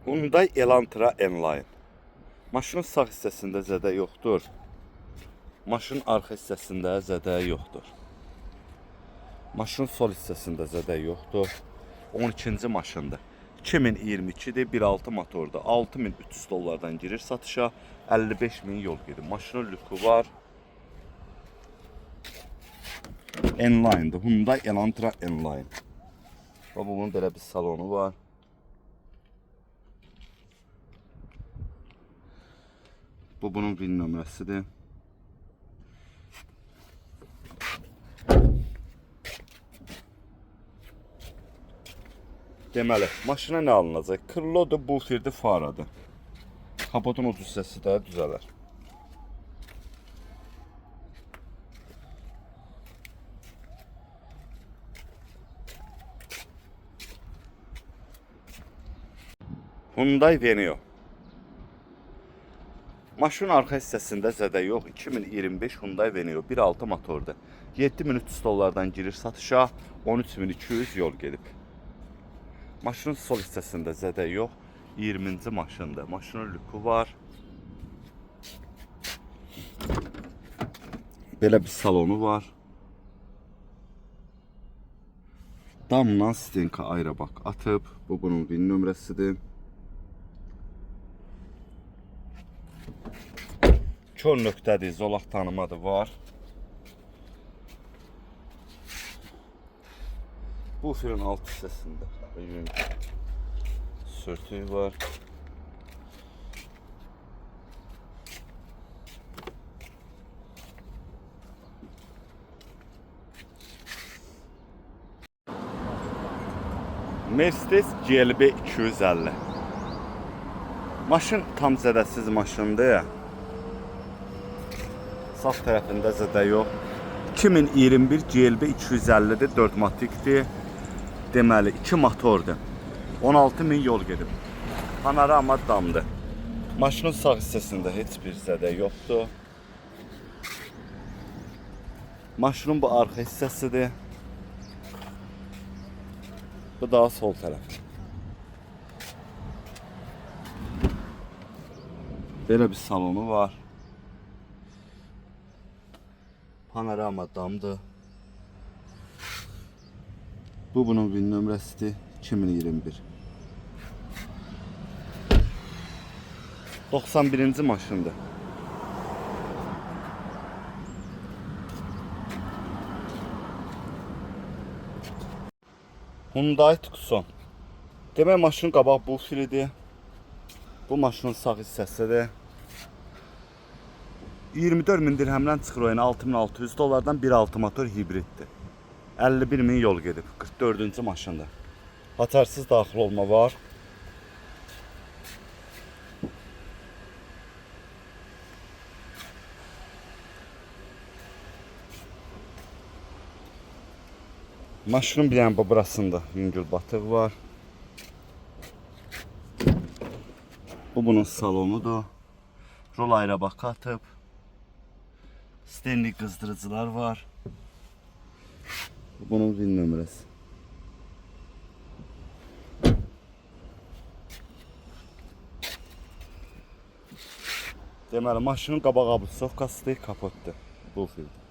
Hyundai Elantra N-Line. Maşının sağ hissəsində zədə yoxdur. Maşının arxa hissəsində zədə yoxdur. Maşının sol hissəsində zədə yoxdur. 12-ci maşındır. 2022-dir, 1.6 motorda. 6300 dollardan girir satışa, 55.000 yol gedir. Maşının lüku var. N-Line'dır. Hyundai Elantra N-Line. Bunun belə bir salonu var. Bu bunun VIN nömrəsidir. Deməli, maşına nə alınacaq? Krlodur, bufirdir, faradır. Kapotun ucuz hissəsi də düzələr. Hyundai Venue. Maşının arxa hissəsində zədə yox. 2025 Hyundai Venue 1.6 motordur. 7300 dollardan girir satışa, 13.200 yol gedib. Maşının sol hissəsində zədə yox. 20-ci maşındır. Maşının lüku var. Belə bir salonu var. Damla stenka ayrı bak atıb. Bu bunun VIN nömrəsidir. Kör nöqtədir, zolaq tanımadı var. Bu filin alt hissəsində sürtüyü var. Mercedes GLB 250. Maşın tam zədəsiz maşındır ya. Sağ tərəfində zədə yox. 2021 GLB 250-dir, 4 matikdir. Deməli, 2 motordur. 16.000 yol gedib. Panorama damdır. Maşının sağ hissəsində heç bir zədə yoxdur. Maşının bu arxa hissəsidir. Bu daha sol tərəf. Belə bir salonu var. Panorama damdır. Bu bunun VIN nömrəsidir. 2021. 91-ci maşındır. Hyundai Tucson. Demək maşının qabaq bufiridir. Bu maşının sağ hissəsidir. 24.000 dirhəmdən çıxır oyuna 6.600 dollardan 1.6 motor hibriddir. 51.000 yol gedib. 44-cü maşındır. Hatarsız daxil olma var. Maşının bir yana burasında yüngül batıq var. Bu bunun salonudur. Rol ayrı bak atıb. Stenli qızdırıcılar var. Bu bunun VIN nömrəsi. Deməli, maşının qabaq abusovkasıdır, kapotdur. Bu fildir.